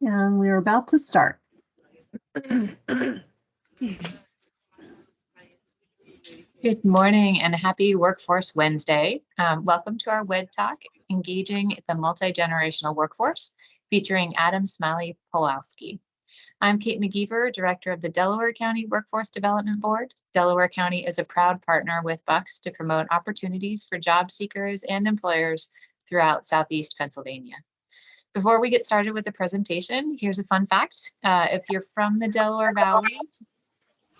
And we're about to start. Good morning and happy Workforce Wednesday. Welcome to our WEDTalk, Engaging the Multigenerational Workforce, featuring Adam Smiley Poswolsky. I'm Kate McGeever, Director of the Delaware County Workforce Development Board. Delaware County is a proud partner with Bucks to promote opportunities for job seekers and employers throughout Southeast Pennsylvania. Before we get started with the presentation, here's a fun fact. If you're from the Delaware Valley,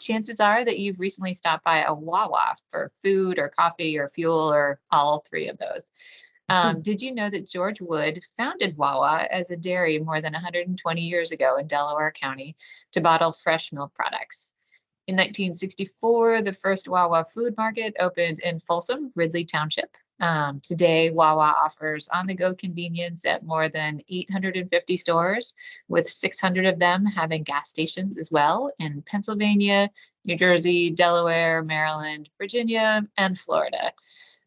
chances are that you've recently stopped by a Wawa for food or coffee or fuel or all three of those. Did you know that George Wood founded Wawa as a dairy more than 120 years ago in Delaware County to bottle fresh milk products? In 1964, the first Wawa food market opened in Folsom, Ridley Township. Today, Wawa offers on-the-go convenience at more than 850 stores, with 600 of them having gas stations as well in Pennsylvania, New Jersey, Delaware, Maryland, Virginia, and Florida.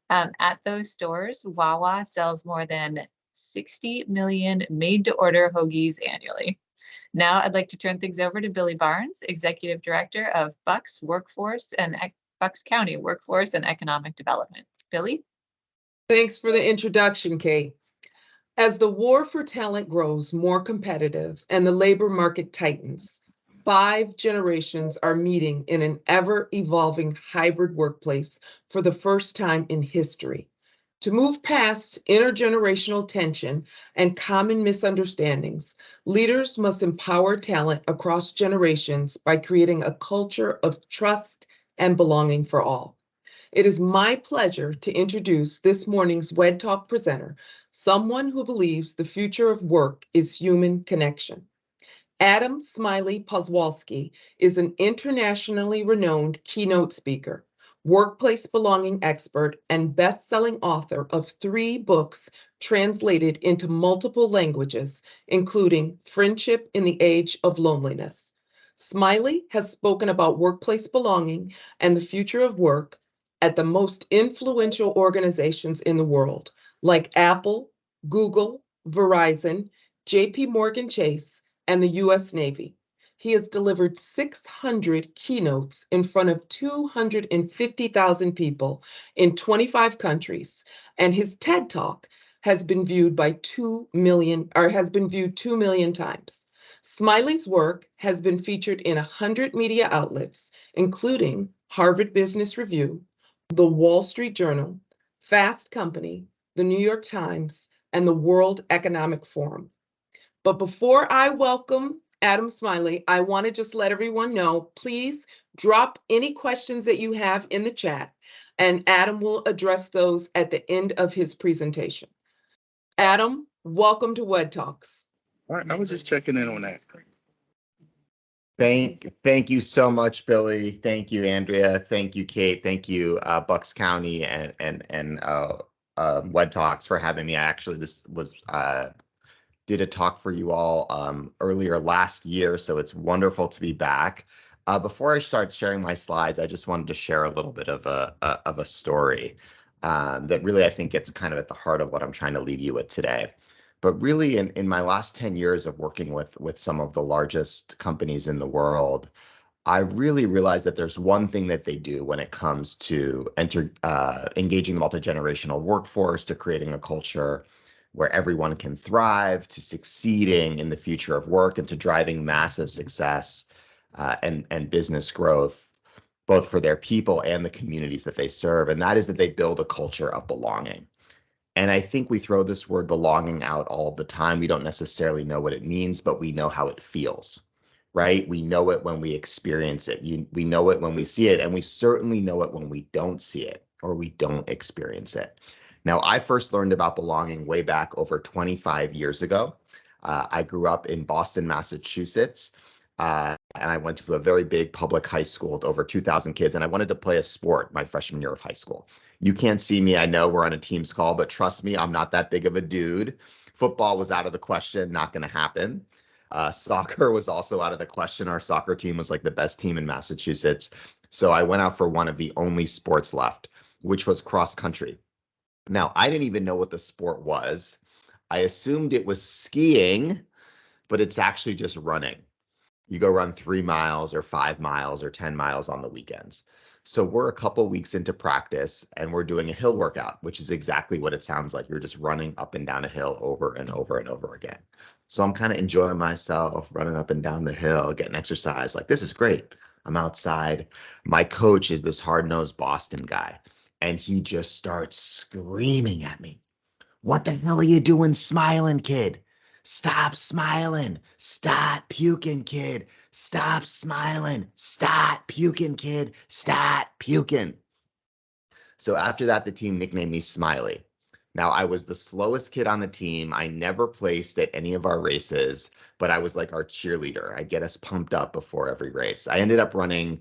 At those stores, Wawa sells more than 60 million made-to-order hoagies annually. Now I'd like to turn things over to Billy Barnes, Executive Director of Bucks County Workforce and Economic Development. Billy? Thanks for the introduction, Kate. As the war for talent grows more competitive and the labor market tightens, 5 generations are meeting in an ever-evolving hybrid workplace for the first time in history. To move past intergenerational tension and common misunderstandings, leaders must empower talent across generations by creating a culture of trust and belonging for all. It is my pleasure to introduce this morning's WEDTalk presenter, someone who believes the future of work is human connection. Adam Smiley Poswolsky is an internationally renowned keynote speaker, workplace belonging expert, and best-selling author of 3 books translated into multiple languages, including Friendship in the Age of Loneliness. Smiley has spoken about workplace belonging and the future of work at the most influential organizations in the world, like Apple, Google, Verizon, JPMorgan Chase, and the U.S. Navy. He has delivered 600 keynotes in front of 250,000 people in 25 countries, and his TED Talk has been viewed 2 million times. Smiley's work has been featured in 100 media outlets, including Harvard Business Review, The Wall Street Journal, Fast Company, the New York Times, and the World Economic Forum. But before I welcome Adam Smiley, I want to just let everyone know, please drop any questions that you have in the chat, and Adam will address those at the end of his presentation. Adam, welcome to WEDTalks. All right, I was just checking in on that. Thank you so much, Billy. Thank you, Andrea. Thank you, Kate. Thank you, Bucks County and WEDTalks for having me. I actually did a talk for you all earlier last year, so it's wonderful to be back. Before I start sharing my slides, I just wanted to share a little bit of a story that really I think gets kind of at the heart of what I'm trying to leave you with today. But really, in my last 10 years of working with some of the largest companies in the world, I really realized that there's one thing that they do when it comes to engaging the multi-generational workforce, to creating a culture where everyone can thrive, to succeeding in the future of work, and to driving massive success and business growth, both for their people and the communities that they serve. And that is that they build a culture of belonging. And I think we throw this word belonging out all the time. We don't necessarily know what it means, but we know how it feels, right? We know it when we experience it. We know it when we see it, and we certainly know it when we don't see it or we don't experience it. Now, I first learned about belonging way back over 25 years ago. I grew up in Boston, Massachusetts, and I went to a very big public high school with over 2,000 kids, and I wanted to play a sport my freshman year of high school. You can't see me. I know we're on a Teams call, but trust me, I'm not that big of a dude. Football was out of the question, not going to happen. Soccer was also out of the question. Our soccer team was like the best team in Massachusetts. So I went out for one of the only sports left, which was cross country. Now, I didn't even know what the sport was. I assumed it was skiing but it's actually just running. You go run 3 miles or 5 miles or 10 miles on the weekends. So we're a couple weeks into practice and we're doing a hill workout, which is exactly what it sounds like. You're just running up and down a hill over and over and over again. So I'm kind of enjoying myself, running up and down the hill, getting exercise. Like, this is great. I'm outside. My coach is this hard-nosed Boston guy, and he just starts screaming at me. What the hell are you doing smiling, kid? Stop smiling. Stop puking, kid. Stop smiling. Stop puking, kid. Stop puking. So after that, the team nicknamed me Smiley. Now, I was the slowest kid on the team. I never placed at any of our races, but I was like our cheerleader. I'd get us pumped up before every race. I ended up running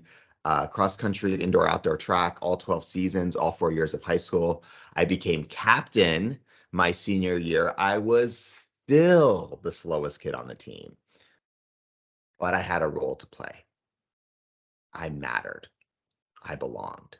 cross country, indoor, outdoor track, all 12 seasons, all 4 years of high school. I became captain my senior year. I was still the slowest kid on the team, but I had a role to play. I mattered. I belonged.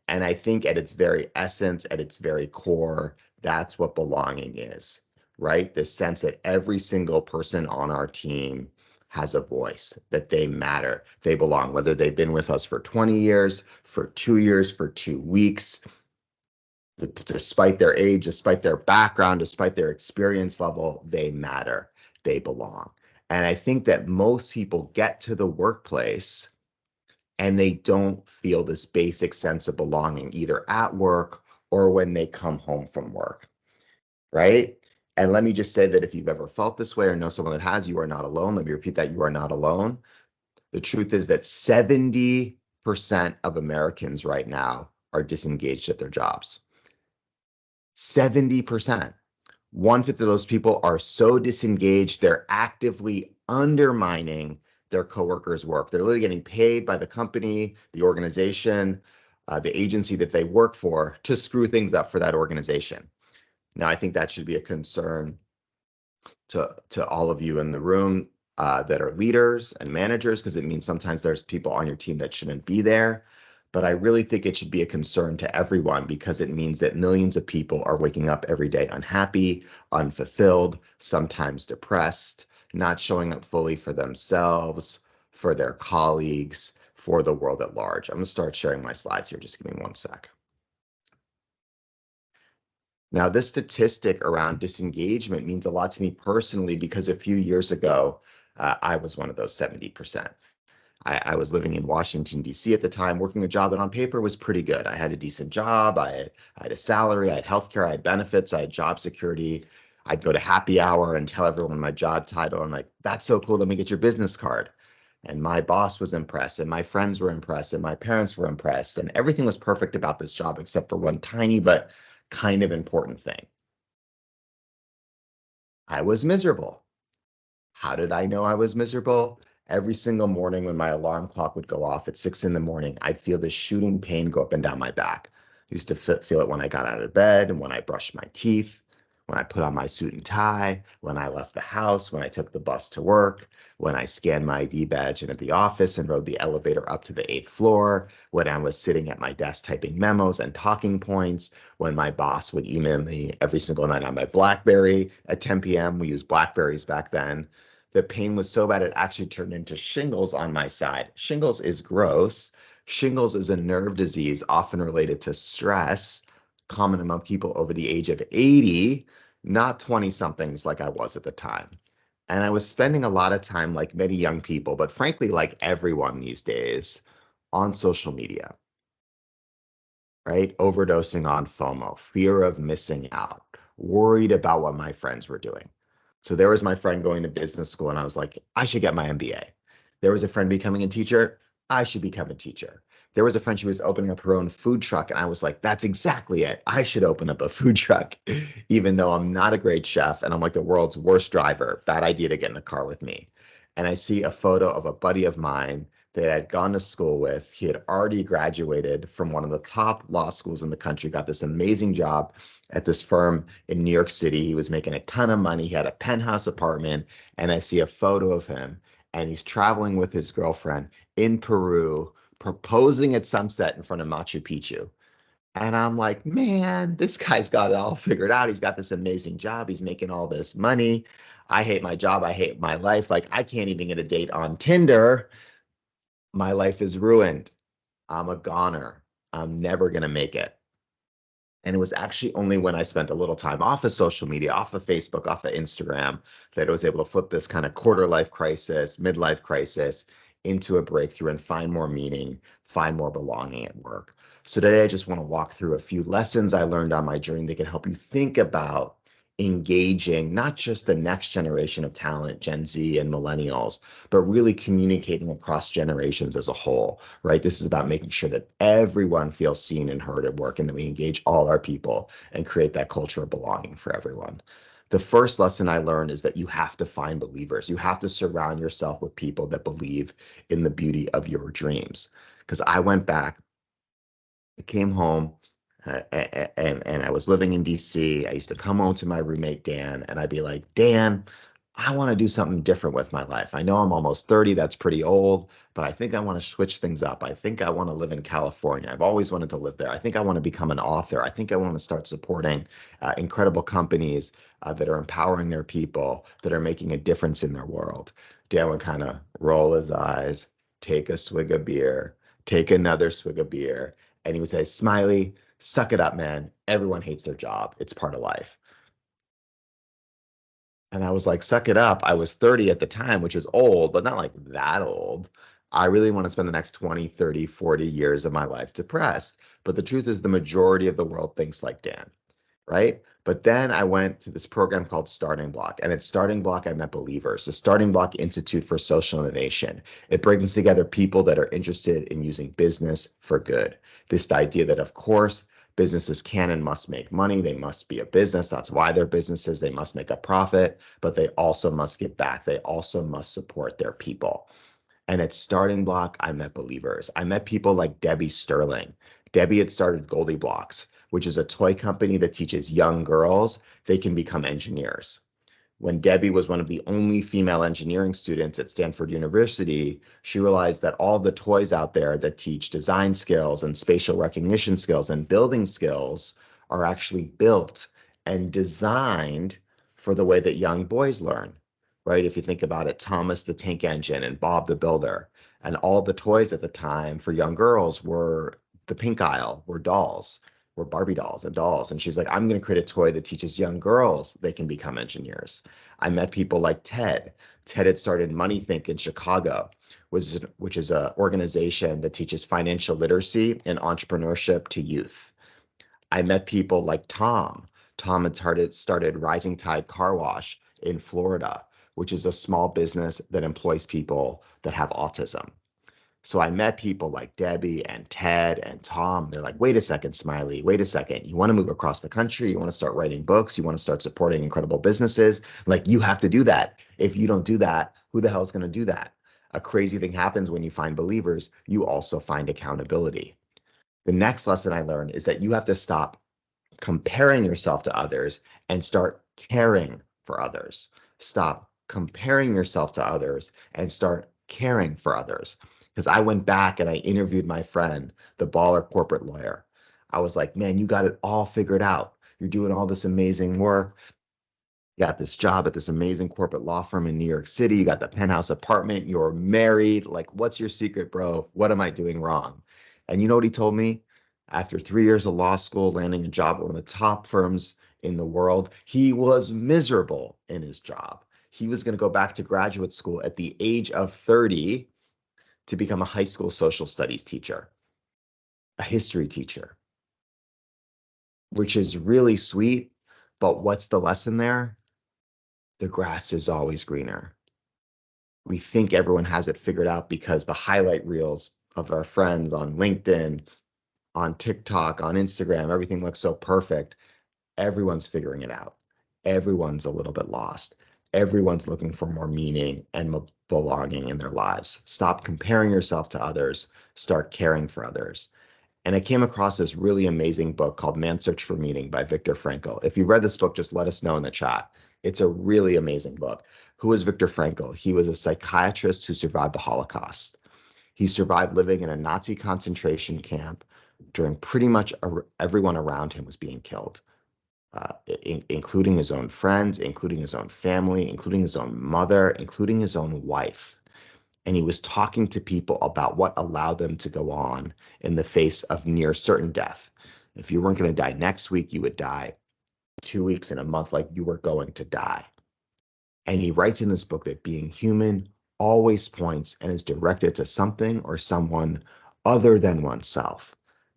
And I think at its very essence, at its very core, that's what belonging is, right? The sense that every single person on our team has a voice, that they matter, they belong, whether they've been with us for 20 years, for 2 years, for 2 weeks, despite their age, despite their background, despite their experience level, they matter, they belong. And I think that most people get to the workplace and they don't feel this basic sense of belonging, either at work or when they come home from work, right? And let me just say that if you've ever felt this way or know someone that has, you are not alone. Let me repeat that, you are not alone. The truth is that 70% of Americans right now are disengaged at their jobs. 70%. 1/5 of those people are so disengaged, they're actively undermining their coworkers' work. They're literally getting paid by the company, the organization, the agency that they work for to screw things up for that organization. Now, I think that should be a concern to all of you in the room that are leaders and managers, because it means sometimes there's people on your team that shouldn't be there. But I really think it should be a concern to everyone, because it means that millions of people are waking up every day unhappy, unfulfilled, sometimes depressed, not showing up fully for themselves, for their colleagues, for the world at large. I'm going to start sharing my slides here. Just give me one sec. Now, this statistic around disengagement means a lot to me personally, because a few years ago, I was one of those 70%. I was living in Washington, D.C. at the time, working a job that on paper was pretty good. I had a decent job. I had a salary. I had healthcare. I had benefits. I had job security. I'd go to happy hour and tell everyone my job title. I'm like, that's so cool. Let me get your business card. And my boss was impressed, and my friends were impressed, and my parents were impressed. And everything was perfect about this job, except for one tiny but kind of important thing. I was miserable. How did I know I was miserable? Every single morning when my alarm clock would go off at 6 in the morning, I'd feel this shooting pain go up and down my back. I used to feel it when I got out of bed and when I brushed my teeth, when I put on my suit and tie, when I left the house, when I took the bus to work, when I scanned my ID badge in at the office and rode the elevator up to the 8th floor, when I was sitting at my desk typing memos and talking points, when my boss would email me every single night on my BlackBerry at 10 p.m. We used Blackberries back then. The pain was so bad it actually turned into shingles on my side. Shingles is gross. Shingles is a nerve disease often related to stress, common among people over the age of 80, not 20-somethings like I was at the time. And I was spending a lot of time, like many young people, but frankly, like everyone these days, on social media, right? Overdosing on FOMO, fear of missing out, worried about what my friends were doing. So there was my friend going to business school, and I was like, I should get my MBA. There was a friend becoming a teacher. I should become a teacher. There was a friend, she was opening up her own food truck, and I was like, that's exactly it. I should open up a food truck, even though I'm not a great chef and I'm like the world's worst driver. Bad idea to get in a car with me. And I see a photo of a buddy of mine that I'd gone to school with. He had already graduated from one of the top law schools in the country, got this amazing job at this firm in New York City. He was making a ton of money. He had a penthouse apartment, and I see a photo of him, and he's traveling with his girlfriend in Peru, proposing at sunset in front of Machu Picchu. And I'm like, man, this guy's got it all figured out. He's got this amazing job. He's making all this money. I hate my job. I hate my life. Like, I can't even get a date on Tinder. My life is ruined. I'm a goner. I'm never going to make it. And it was actually only when I spent a little time off of social media, off of Facebook, off of Instagram, that I was able to flip this kind of quarter life crisis, midlife crisis into a breakthrough and find more meaning, find more belonging at work. So today I just want to walk through a few lessons I learned on my journey that can help you think about engaging not just the next generation of talent, Gen Z and millennials, but really communicating across generations as a whole, right? This is about making sure that everyone feels seen and heard at work and that we engage all our people and create that culture of belonging for everyone. The first lesson I learned is that you have to find believers. You have to surround yourself with people that believe in the beauty of your dreams. Because I went back, I came home, and I was living in DC. I used to come home to my roommate, Dan, and I'd be like, Dan, I want to do something different with my life. I know I'm almost 30. That's pretty old, but I think I want to switch things up. I think I want to live in California. I've always wanted to live there. I think I want to become an author. I think I want to start supporting incredible companies that are empowering their people, that are making a difference in their world. Dan would kind of roll his eyes, take a swig of beer, take another swig of beer, and he would say, Smiley, suck it up, man. Everyone hates their job. It's part of life. And I was like, suck it up. I was 30 at the time, which is old, but not like that old. I really want to spend the next 20, 30, 40 years of my life depressed. But the truth is, the majority of the world thinks like Dan, right? But then I went to this program called Starting Block. And at Starting Block, I met believers, the Starting Block Institute for Social Innovation. It brings together people that are interested in using business for good. This idea that, of course, businesses can and must make money. They must be a business. That's why they're businesses. They must make a profit, but they also must give back. They also must support their people. And at Starting Block, I met believers. I met people like Debbie Sterling. Debbie had started Goldie Blocks, which is a toy company that teaches young girls they can become engineers. When Debbie was one of the only female engineering students at Stanford University, she realized that all the toys out there that teach design skills and spatial recognition skills and building skills are actually built and designed for the way that young boys learn, right? If you think about it, Thomas the Tank Engine and Bob the Builder, and all the toys at the time for young girls were the pink aisle, were dolls, were Barbie dolls and dolls. And she's like, I'm going to create a toy that teaches young girls they can become engineers. I met people like Ted. Ted had started Money Think in Chicago, which is an organization that teaches financial literacy and entrepreneurship to youth. I met people like Tom. Tom had started Rising Tide Car Wash in Florida, which is a small business that employs people that have autism. So I met people like Debbie and Ted and Tom. They're like, wait a second, Smiley, wait a second. You want to move across the country? You want to start writing books? You want to start supporting incredible businesses? Like, you have to do that. If you don't do that, who the hell is going to do that? A crazy thing happens when you find believers. You also find accountability. The next lesson I learned is that you have to stop comparing yourself to others and start caring for others. Stop comparing yourself to others and start caring for others. Because I went back and I interviewed my friend, the baller corporate lawyer. I was like, man, you got it all figured out. You're doing all this amazing work. You got this job at this amazing corporate law firm in New York City. You got the penthouse apartment. You're married. Like, what's your secret, bro? What am I doing wrong? And you know what he told me? After 3 years of law school, landing a job at one of the top firms in the world, he was miserable in his job. He was going to go back to graduate school at the age of 30 to become a high school social studies teacher, a history teacher, which is really sweet. But what's the lesson there? The grass is always greener. We think everyone has it figured out because the highlight reels of our friends on LinkedIn, on TikTok, on Instagram, everything looks so perfect. Everyone's figuring it out. Everyone's a little bit lost. Everyone's looking for more meaning and belonging in their lives. Stop comparing yourself to others. Start caring for others. And I came across this really amazing book called Man's Search for Meaning by Viktor Frankl. If you read this book, just let us know in the chat. It's a really amazing book. Who is Viktor Frankl? He was a psychiatrist who survived the Holocaust. He survived living in a Nazi concentration camp during pretty much everyone around him was being killed. including his own friends, including his own family, including his own mother, including his own wife. And he was talking to people about what allowed them to go on in the face of near certain death. If you weren't going to die next week, you would die 2 weeks in a month, like you were going to die. And he writes in this book that being human always points and is directed to something or someone other than oneself,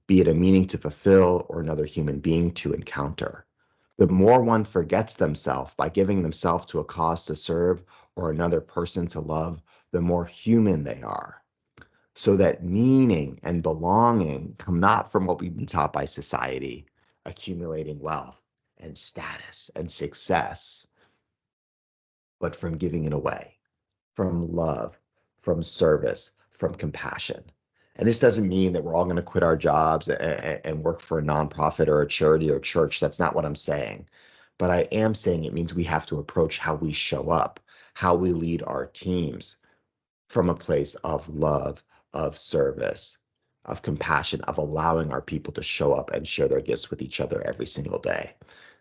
be it a meaning to fulfill or another human being to encounter. The more one forgets themselves by giving themselves to a cause to serve or another person to love, the more human they are. So that meaning and belonging come not from what we've been taught by society, accumulating wealth and status and success, but from giving it away, from love, from service, from compassion. And this doesn't mean that we're all going to quit our jobs and work for a nonprofit or a charity or church. That's not what I'm saying. But I am saying it means we have to approach how we show up, how we lead our teams from a place of love, of service, of compassion, of allowing our people to show up and share their gifts with each other every single day.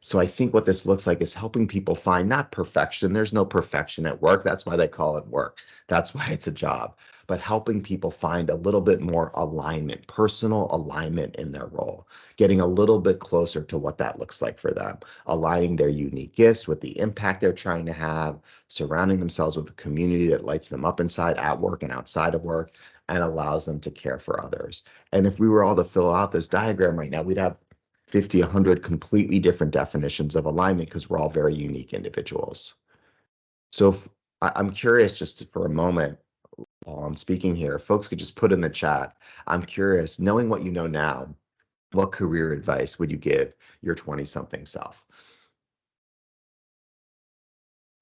So I think what this looks like is helping people find not perfection. There's no perfection at work. That's why they call it work. That's why it's a job. But helping people find a little bit more alignment, personal alignment in their role, getting a little bit closer to what that looks like for them, aligning their unique gifts with the impact they're trying to have, surrounding themselves with a community that lights them up inside, at work, and outside of work, and allows them to care for others. And if we were all to fill out this diagram right now, we'd have 50, 100 completely different definitions of alignment because we're all very unique individuals. So I'm curious for a moment while I'm speaking here, if folks could just put in the chat, I'm curious, knowing what you know now, what career advice would you give your 20-something self?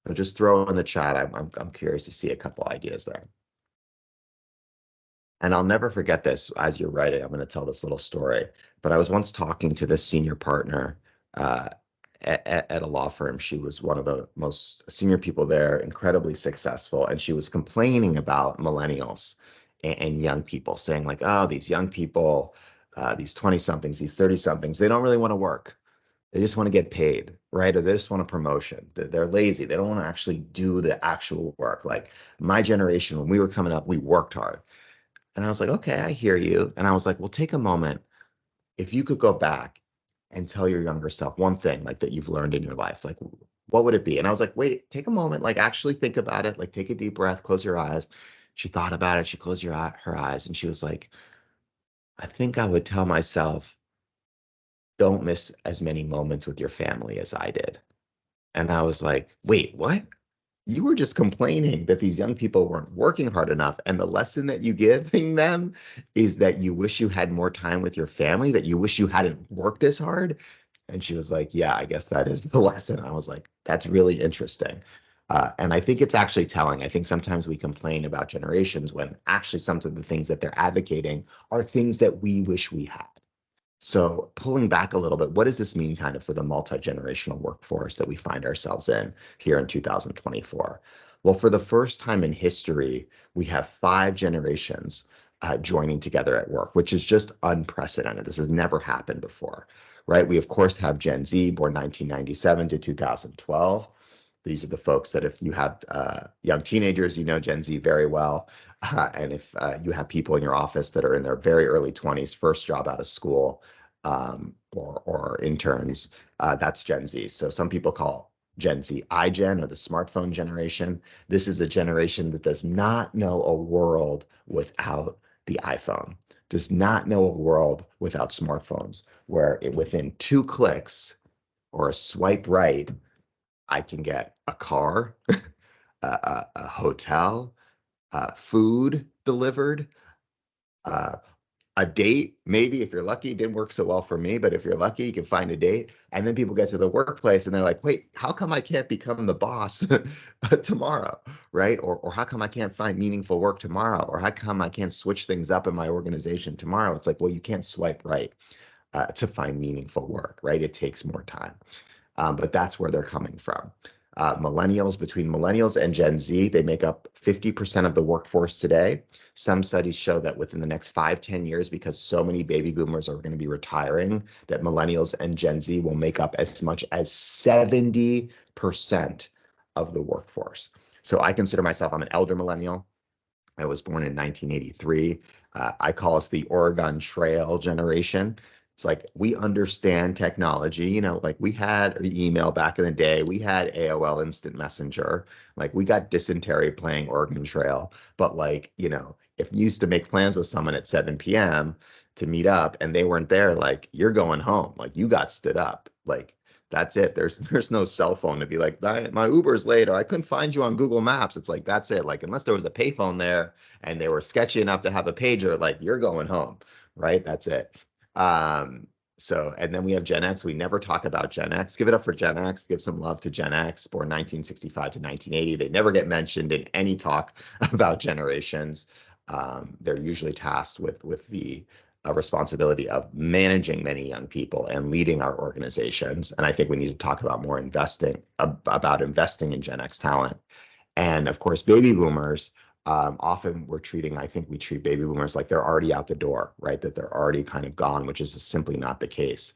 So just throw in the chat. I'm curious to see a couple ideas there. And I'll never forget this. As you're writing, I'm going to tell this little story. But I was once talking to this senior partner at a law firm. She was one of the most senior people there, incredibly successful. And she was complaining about millennials and young people, saying like, oh, these young people, these 20-somethings, these 30-somethings, they don't really want to work. They just want to get paid, right? Or they just want a promotion. They're lazy. They don't want to actually do the actual work. Like my generation, when we were coming up, we worked hard. And I was like, okay, I hear you. And I was like, well, take a moment. If you could go back and tell your younger self one thing like that you've learned in your life, like what would it be? And I was like, wait, take a moment, like actually think about it, like take a deep breath, close your eyes. She thought about it. She closed her eyes and she was like, I think I would tell myself, don't miss as many moments with your family as I did. And I was like, wait, what? You were just complaining that these young people weren't working hard enough. And the lesson that you giving them is that you wish you had more time with your family, that you wish you hadn't worked as hard. And she was like, yeah, I guess that is the lesson. I was like, that's really interesting. And I think it's actually telling. I think sometimes we complain about generations when actually some of the things that they're advocating are things that we wish we had. So pulling back a little bit, what does this mean kind of for the multi-generational workforce that we find ourselves in here in 2024? Well, for the first time in history, we have 5 generations joining together at work, which is just unprecedented. This has never happened before, right? We, of course, have Gen Z, born 1997 to 2012. These are the folks that if you have young teenagers, you know Gen Z very well. And if you have people in your office that are in their very early 20s, first job out of school, or interns, that's Gen Z. So some people call Gen Z iGen, or the smartphone generation. This is a generation that does not know a world without the iPhone, does not know a world without smartphones, where within 2 clicks or a swipe right, I can get a car, a hotel, food delivered, a date, maybe if you're lucky. It didn't work so well for me, but if you're lucky, you can find a date. And then people get to the workplace and they're like, wait, how come I can't become the boss tomorrow, right? Or how come I can't find meaningful work tomorrow? Or how come I can't switch things up in my organization tomorrow? It's like, well, you can't swipe right to find meaningful work, right? It takes more time. But that's where they're coming from. Between millennials and Gen Z, they make up 50% of the workforce today. Some studies show that within the next 5-10 years, because so many baby boomers are going to be retiring, that millennials and Gen Z will make up as much as 70% of the workforce. So I consider myself, I'm an elder millennial. I was born in 1983. I call us the Oregon Trail generation. It's like we understand technology, like we had email back in the day, we had AOL Instant Messenger, like we got dysentery playing Oregon Trail. But like, if you used to make plans with someone at 7 p.m. to meet up and they weren't there, like you're going home, like you got stood up, like that's it. There's no cell phone to be like, my Uber's late or I couldn't find you on Google Maps. It's like, that's it. Like, unless there was a payphone there and they were sketchy enough to have a pager, like you're going home, right? That's it. And then we have Gen X. We never talk about Gen X. Give it up for Gen X. Give some love to Gen X, born 1965 to 1980. They never get mentioned in any talk about generations. They're usually tasked with the responsibility of managing many young people and leading our organizations. And I think we need to talk about more about investing in Gen X talent. And of course, baby boomers, often I think we treat baby boomers like they're already out the door, right? That they're already kind of gone, which is simply not the case.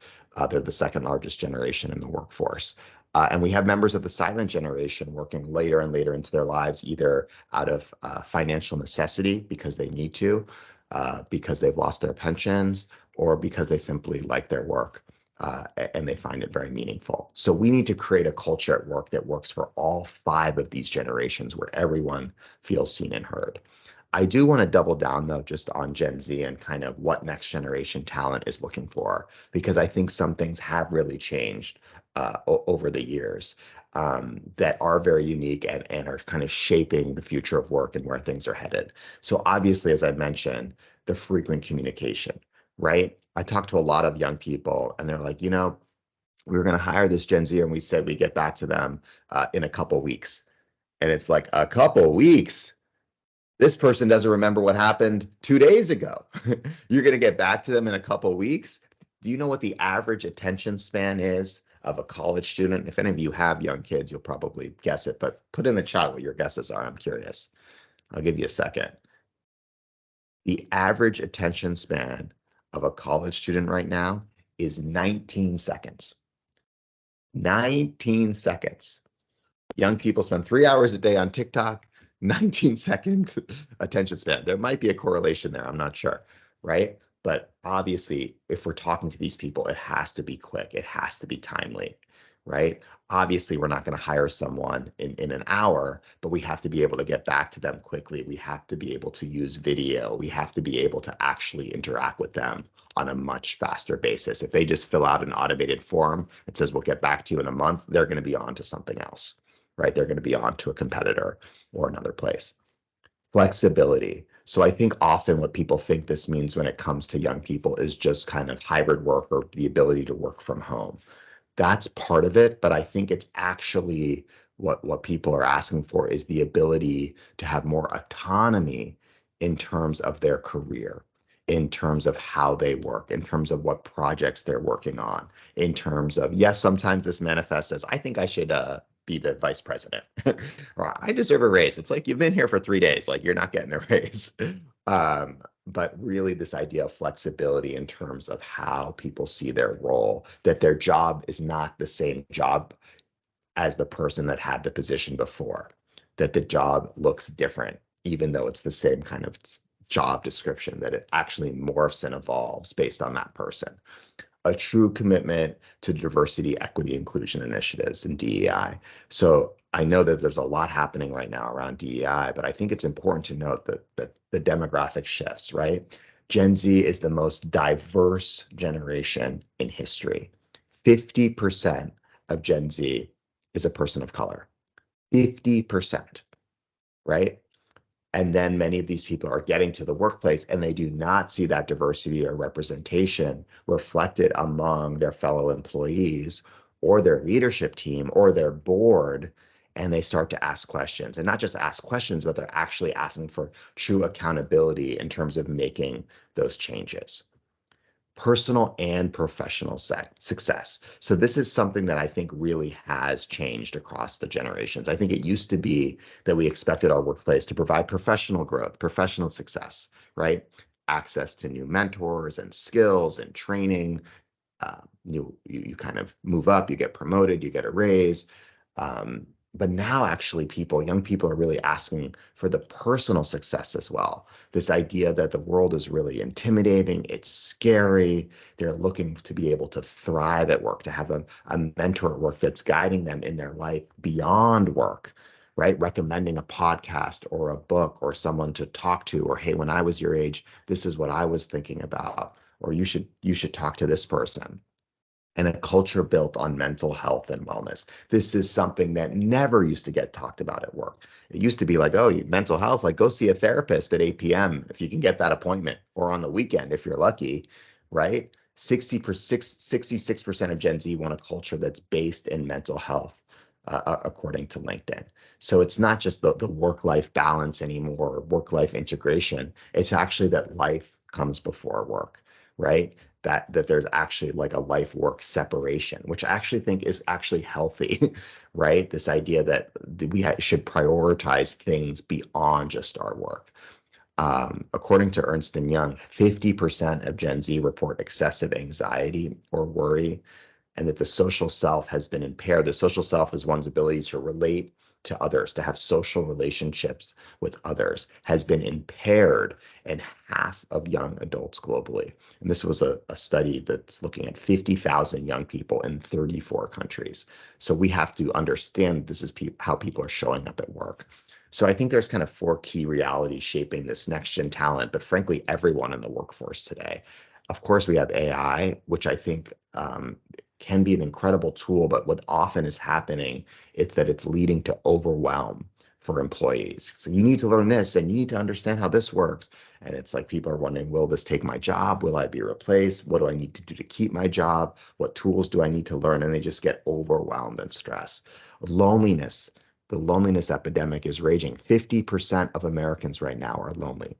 They're the second largest generation in the workforce. And we have members of the silent generation working later and later into their lives, either out of financial necessity because they need to, because they've lost their pensions, or because they simply like their work. And they find it very meaningful. So we need to create a culture at work that works for all 5 of these generations, where everyone feels seen and heard. I do want to double down, though, just on Gen Z and kind of what next generation talent is looking for, because I think some things have really changed over the years that are very unique and are kind of shaping the future of work and where things are headed. So obviously, as I mentioned, the frequent communication, right? I talk to a lot of young people and they're like, we were going to hire this Gen Z and we said we get back to them in a couple weeks. And it's like, a couple weeks? This person doesn't remember what happened 2 days ago. You're going to get back to them in a couple weeks? Do you know what the average attention span is of a college student? If any of you have young kids, you'll probably guess it, but put in the chat what your guesses are. I'm curious. I'll give you a second. The average attention span of a college student right now is 19 seconds. 19 seconds. Young people spend 3 hours a day on TikTok, 19-second attention span. There might be a correlation there, I'm not sure, right? But obviously, if we're talking to these people, it has to be quick, it has to be timely, right? Obviously, we're not going to hire someone in an hour, but we have to be able to get back to them quickly. We have to be able to use video. We have to be able to actually interact with them on a much faster basis. If they just fill out an automated form that says, we'll get back to you in a month, they're going to be on to something else, right? They're going to be on to a competitor or another place. Flexibility. So I think often what people think this means when it comes to young people is just kind of hybrid work or the ability to work from home. That's part of it, but I think it's actually what people are asking for is the ability to have more autonomy in terms of their career, in terms of how they work, in terms of what projects they're working on, in terms of, yes, sometimes this manifests as, I think I should be the vice president, or I deserve a raise. It's like, you've been here for 3 days, like you're not getting a raise. But really this idea of flexibility in terms of how people see their role, that their job is not the same job as the person that had the position before, that the job looks different, even though it's the same kind of job description, that it actually morphs and evolves based on that person. A true commitment to diversity, equity, inclusion initiatives and DEI. So I know that there's a lot happening right now around DEI, but I think it's important to note that the demographic shifts, right? Gen Z is the most diverse generation in history. 50% of Gen Z is a person of color. 50%, right? And then many of these people are getting to the workplace and they do not see that diversity or representation reflected among their fellow employees or their leadership team or their board. And they start to ask questions, and not just ask questions, but they're actually asking for true accountability in terms of making those changes. personal and professional success. So this is something that I think really has changed across the generations. I think it used to be that we expected our workplace to provide professional growth, professional success, right? Access to new mentors and skills and training. You kind of move up, you get promoted, you get a raise. But now actually young people are really asking for the personal success as well. This idea that the world is really intimidating, it's scary. They're looking to be able to thrive at work, to have a mentor at work that's guiding them in their life beyond work, right? Recommending a podcast or a book or someone to talk to, or, hey, when I was your age, this is what I was thinking about, or you should talk to this person. And a culture built on mental health and wellness. This is something that never used to get talked about at work. It used to be like, oh, mental health, like go see a therapist at 8 p.m. if you can get that appointment, or on the weekend if you're lucky, right? 66% of Gen Z want a culture that's based in mental health, according to LinkedIn. So it's not just the work-life balance anymore, work-life integration. It's actually that life comes before work, right? That there's actually like a life work separation, which I actually think is actually healthy, right? This idea that we should prioritize things beyond just our work. According to Ernst & Young, 50% of Gen Z report excessive anxiety or worry, and that the social self has been impaired. The social self is one's ability to relate to others, to have social relationships with others, has been impaired in half of young adults globally. And this was a study that's looking at 50,000 young people in 34 countries. So we have to understand this is how people are showing up at work. So I think there's kind of 4 key realities shaping this next gen talent, but frankly, everyone in the workforce today. Of course, we have AI, which I think can be an incredible tool, but what often is happening is that it's leading to overwhelm for employees. So you need to learn this and you need to understand how this works. And it's like people are wondering, will this take my job? Will I be replaced? What do I need to do to keep my job? What tools do I need to learn? And they just get overwhelmed and stressed. Loneliness. The loneliness epidemic is raging. 50% of Americans right now are lonely.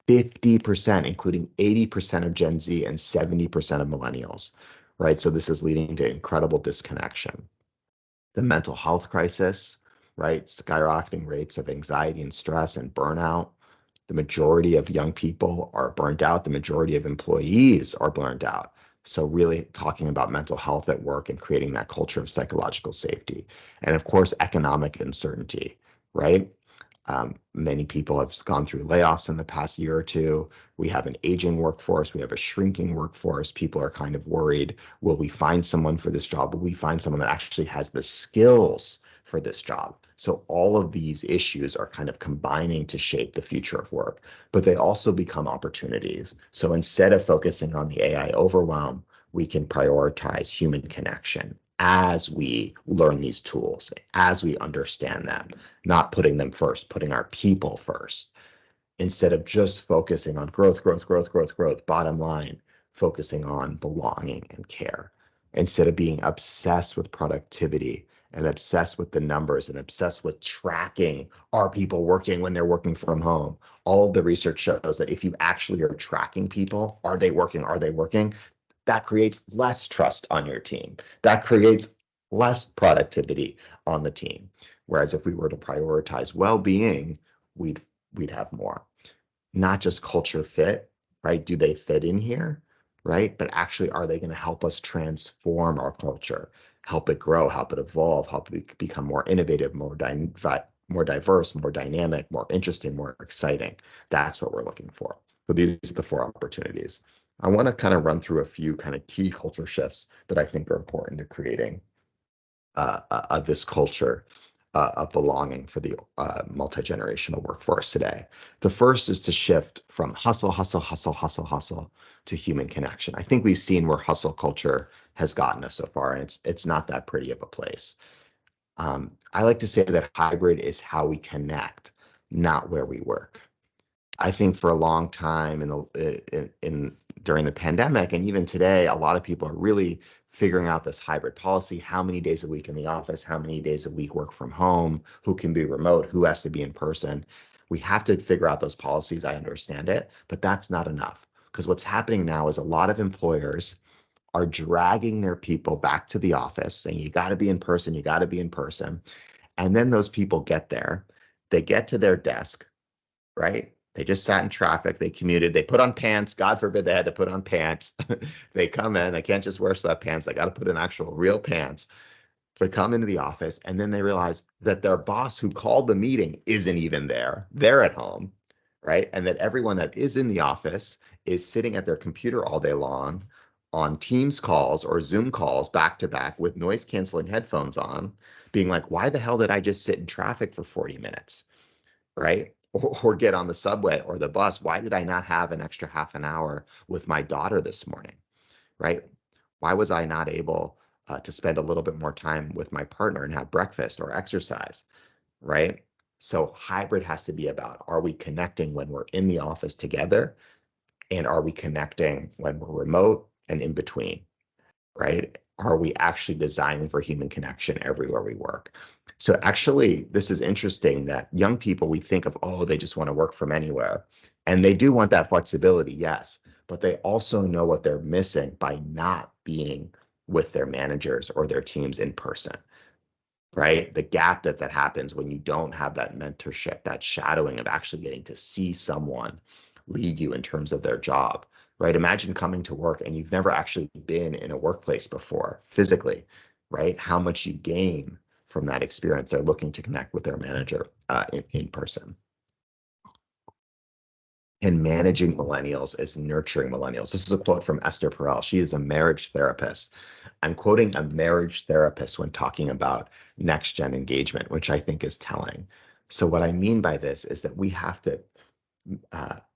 50%, including 80% of Gen Z and 70% of millennials, right? So this is leading to incredible disconnection. The mental health crisis, right? Skyrocketing rates of anxiety and stress and burnout. The majority of young people are burned out. The majority of employees are burned out. So really talking about mental health at work and creating that culture of psychological safety. And of course, economic uncertainty, right? Many people have gone through layoffs in the past year or two. We have an aging workforce. We have a shrinking workforce. People are kind of worried, will we find someone for this job? Will we find someone that actually has the skills for this job? So all of these issues are kind of combining to shape the future of work, but they also become opportunities. So instead of focusing on the AI overwhelm, we can prioritize human connection as we learn these tools, as we understand them, not putting them first, putting our people first, instead of just focusing on growth, bottom line, focusing on belonging and care, instead of being obsessed with productivity and obsessed with the numbers and obsessed with tracking, are people working when they're working from home? All of the research shows that if you actually are tracking people, are they working? That creates less trust on your team. That creates less productivity on the team. Whereas if we were to prioritize well-being, we'd have more. Not just culture fit, right? Do they fit in here, right? But actually, are they going to help us transform our culture, help it grow, help it evolve, help it become more innovative, more diverse, more dynamic, more interesting, more exciting? That's what we're looking for. So these are the 4 opportunities. I want to kind of run through a few kind of key culture shifts that I think are important to creating this culture of belonging for the multi-generational workforce today. The first is to shift from hustle to human connection. I think we've seen where hustle culture has gotten us so far, and it's not that pretty of a place. I like to say that hybrid is how we connect, not where we work. I think for a long time during the pandemic and even today, a lot of people are really figuring out this hybrid policy. How many days a week in the office? How many days a week work from home? Who can be remote? Who has to be in person? We have to figure out those policies. I understand it, but that's not enough. Because what's happening now is a lot of employers are dragging their people back to the office, saying, you got to be in person, you got to be in person. And then those people get there, they get to their desk, right? They just sat in traffic, they commuted, they put on pants. God forbid they had to put on pants. They come in, they can't just wear sweatpants, they got to put in actual real pants. They come into the office and then they realize that their boss who called the meeting isn't even there. They're at home, right? And that everyone that is in the office is sitting at their computer all day long on Teams calls or Zoom calls back to back with noise canceling headphones on, being like, why the hell did I just sit in traffic for 40 minutes, right? Or get on the subway or the bus. Why did I not have an extra half an hour with my daughter this morning, right? Why was I not able to spend a little bit more time with my partner and have breakfast or exercise, right? So hybrid has to be about, are we connecting when we're in the office together? And are we connecting when we're remote and in between, right? Are we actually designing for human connection everywhere we work? So actually, this is interesting that young people, we think of, oh, they just want to work from anywhere. And they do want that flexibility, yes, but they also know what they're missing by not being with their managers or their teams in person, right? The gap that happens when you don't have that mentorship, that shadowing of actually getting to see someone lead you in terms of their job, right? Imagine coming to work and you've never actually been in a workplace before physically, right? How much you gain from that experience. They're looking to connect with their manager in person. And managing millennials is nurturing millennials. This is a quote from Esther Perel. She is a marriage therapist. I'm quoting a marriage therapist when talking about next gen engagement, which I think is telling. So what I mean by this is that we have to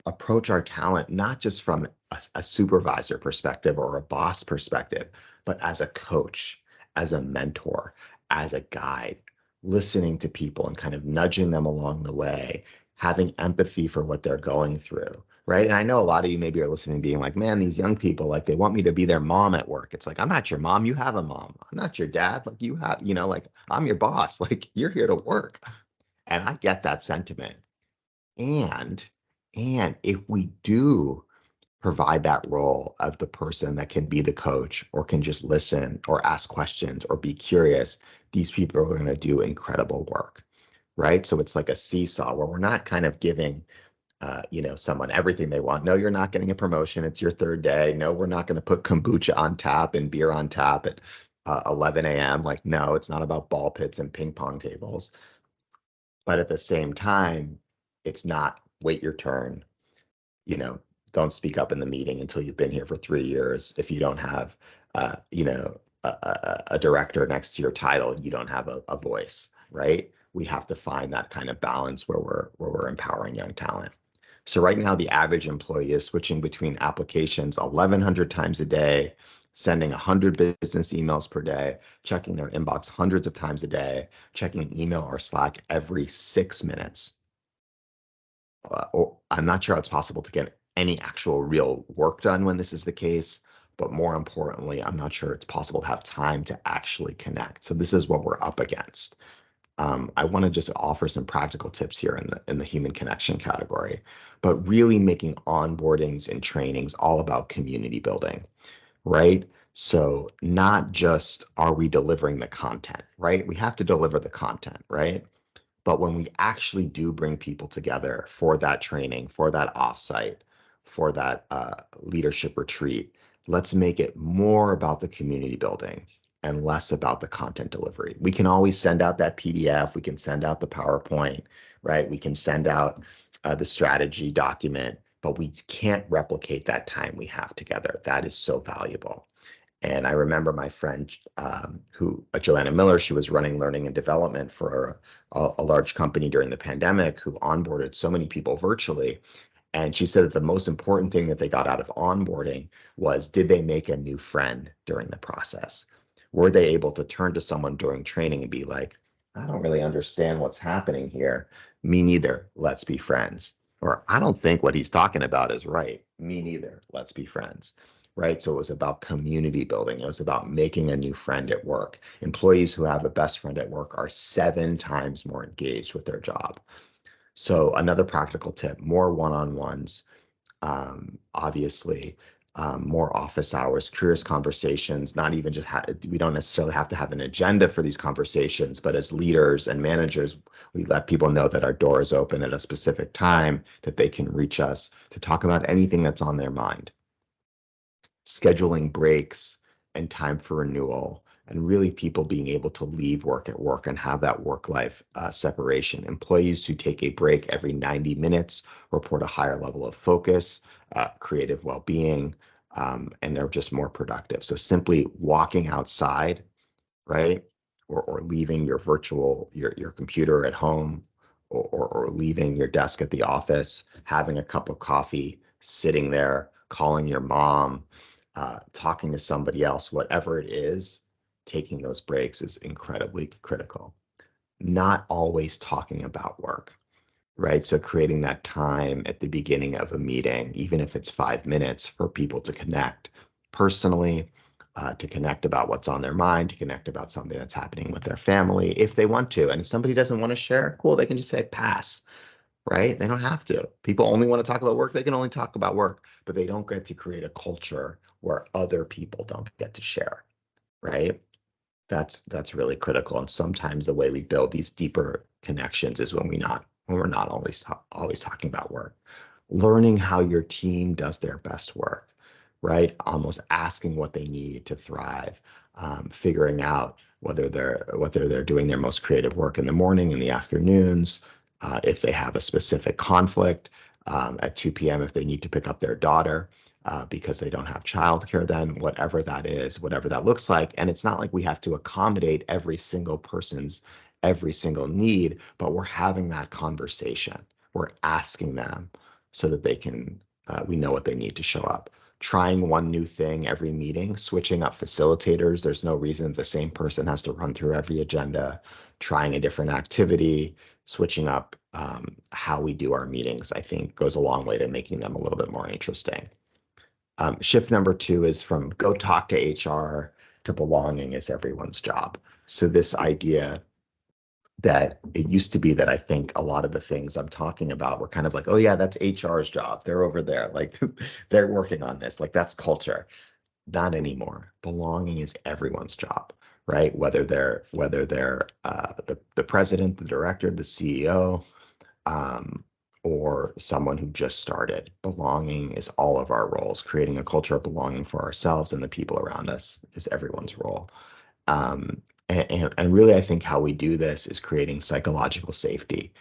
approach our talent not just from a supervisor perspective or a boss perspective, but as a coach, as a mentor, as a guide, listening to people and kind of nudging them along the way, having empathy for what they're going through, right? And I know a lot of you maybe are listening being like, man, these young people, like they want me to be their mom at work. It's like, I'm not your mom, you have a mom. I'm not your dad, like you have, like I'm your boss, like you're here to work. And I get that sentiment. And if we do provide that role of the person that can be the coach or can just listen or ask questions or be curious, these people are going to do incredible work, right? So it's like a seesaw where we're not kind of giving, someone everything they want. No, you're not getting a promotion. It's your third day. No, we're not going to put kombucha on tap and beer on tap at 11 a.m. Like, no, it's not about ball pits and ping pong tables. But at the same time, it's not wait your turn, don't speak up in the meeting until you've been here for 3 years. If you don't have, a director next to your title, you don't have a voice, right? We have to find that kind of balance where we're empowering young talent. So right now, the average employee is switching between applications 1,100 times a day, sending 100 business emails per day, checking their inbox hundreds of times a day, checking email or Slack every 6 minutes. I'm not sure how it's possible to get any actual real work done when this is the case, but more importantly, I'm not sure it's possible to have time to actually connect. So this is what we're up against. I want to just offer some practical tips here in the human connection category, but really making onboardings and trainings all about community building, right? So not just are we delivering the content, right? We have to deliver the content, right? But when we actually do bring people together for that training, for that offsite, for that leadership retreat, let's make it more about the community building and less about the content delivery. We can always send out that PDF, we can send out the PowerPoint, right? We can send out the strategy document, but we can't replicate that time we have together. That is so valuable. And I remember my friend Joanna Miller, she was running learning and development for a large company during the pandemic who onboarded so many people virtually. And she said that the most important thing that they got out of onboarding was, did they make a new friend during the process? Were they able to turn to someone during training and be like, I don't really understand what's happening here. Me neither. Let's be friends. Or I don't think what he's talking about is right. Me neither. Let's be friends. Right? So it was about community building. It was about making a new friend at work. Employees who have a best friend at work are 7 times more engaged with their job. So another practical tip, more one-on-ones. obviously, more office hours, curious conversations, not even just we don't necessarily have to have an agenda for these conversations, but as leaders and managers, we let people know that our door is open at a specific time, that they can reach us to talk about anything that's on their mind. Scheduling breaks and time for renewal, and really people being able to leave work at work and have that work-life separation. Employees who take a break every 90 minutes report a higher level of focus, creative well-being, and they're just more productive. So simply walking outside, right, or leaving your your computer at home, or leaving your desk at the office, having a cup of coffee, sitting there, calling your mom, talking to somebody else, whatever it is, taking those breaks is incredibly critical. Not always talking about work, right? So creating that time at the beginning of a meeting, even if it's 5 minutes, for people to connect personally, to connect about what's on their mind, to connect about something that's happening with their family, if they want to. And if somebody doesn't want to share, cool, they can just say pass, right? They don't have to. People only want to talk about work. They can only talk about work, but they don't get to create a culture where other people don't get to share, right? That's really critical. And sometimes the way we build these deeper connections is when we're not always talking about work. Learning how your team does their best work, right? Almost asking what they need to thrive, figuring out whether they're doing their most creative work in the morning, in the afternoons, if they have a specific conflict at 2 p.m. if they need to pick up their daughter. Because they don't have childcare, then whatever that is, whatever that looks like. And it's not like we have to accommodate every single person's every single need, but we're having that conversation. We're asking them so that they can, we know what they need to show up. Trying one new thing every meeting, switching up facilitators. There's no reason the same person has to run through every agenda. Trying a different activity, switching up how we do our meetings, I think goes a long way to making them a little bit more interesting. Shift number 2 is from go talk to HR to belonging is everyone's job. So this idea that it used to be that I think a lot of the things I'm talking about were kind of like, oh yeah, that's HR's job. They're over there, like they're working on this, like that's culture. Not anymore. Belonging is everyone's job, right? Whether they're the president, the director, the CEO, or someone who just started. Belonging is all of our roles. Creating a culture of belonging for ourselves and the people around us is everyone's role. And really, I think how we do this is creating psychological safety,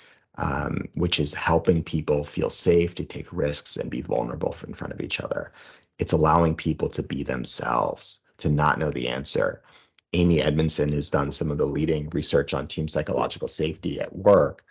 which is helping people feel safe to take risks and be vulnerable in front of each other. It's allowing people to be themselves, to not know the answer. Amy Edmondson, who's done some of the leading research on team psychological safety at work,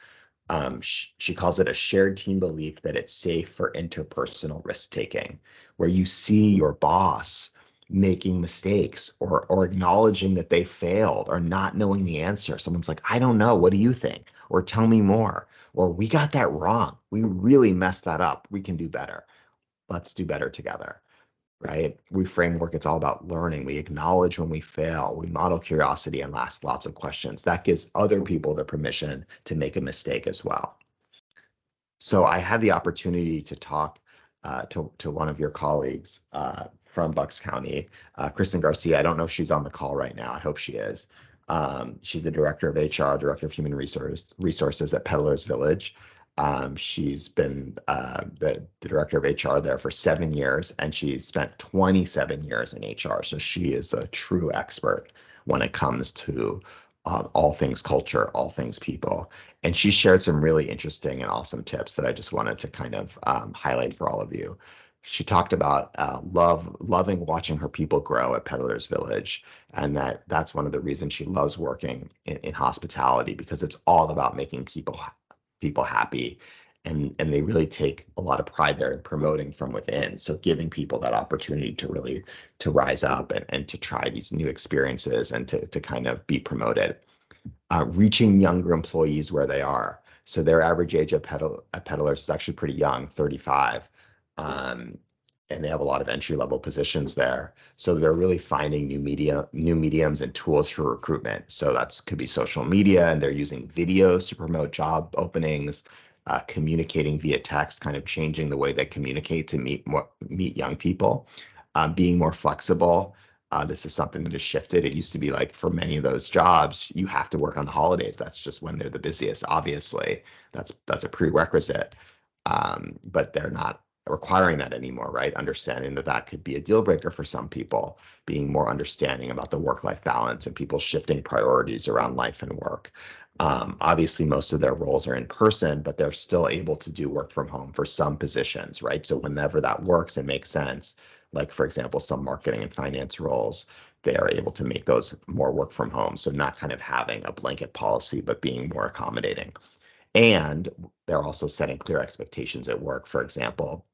she calls it a shared team belief that it's safe for interpersonal risk-taking, where you see your boss making mistakes or acknowledging that they failed or not knowing the answer. Someone's like, I don't know, what do you think? Or tell me more. Or we got that wrong. We really messed that up. We can do better. Let's do better together. Right? We framework, it's all about learning. We acknowledge when we fail. We model curiosity and ask lots of questions. That gives other people the permission to make a mistake as well. So I had the opportunity to talk to one of your colleagues from Bucks County, Kristen Garcia. I don't know if she's on the call right now. I hope she is. She's the director of HR, director of human resources at Peddlers Village. She's been the director of HR there for 7 years, and she's spent 27 years in HR. So she is a true expert when it comes to all things culture, all things people. And she shared some really interesting and awesome tips that I just wanted to kind of highlight for all of you. She talked about loving watching her people grow at Peddlers Village, and that's one of the reasons she loves working in hospitality, because it's all about making people happy, and they really take a lot of pride there in promoting from within. So giving people that opportunity to really to rise up and to try these new experiences and to kind of be promoted. Reaching younger employees where they are. So their average age at Peddlers is actually pretty young, 35. And they have a lot of entry-level positions there. So they're really finding new mediums and tools for recruitment. So that could be social media, and they're using videos to promote job openings. communicating via text, kind of changing the way they communicate to meet young people, being more flexible. This is something that has shifted. It used to be like for many of those jobs, you have to work on the holidays. That's just when they're the busiest. Obviously, that's a prerequisite, but they're not requiring that anymore, right? Understanding that that could be a deal breaker for some people, being more understanding about the work-life balance and people shifting priorities around life and work. Obviously, most of their roles are in person, but they're still able to do work from home for some positions, right? So whenever that works and makes sense, like for example, some marketing and finance roles, they are able to make those more work from home. So not kind of having a blanket policy, but being more accommodating. And they're also setting clear expectations at work. For example,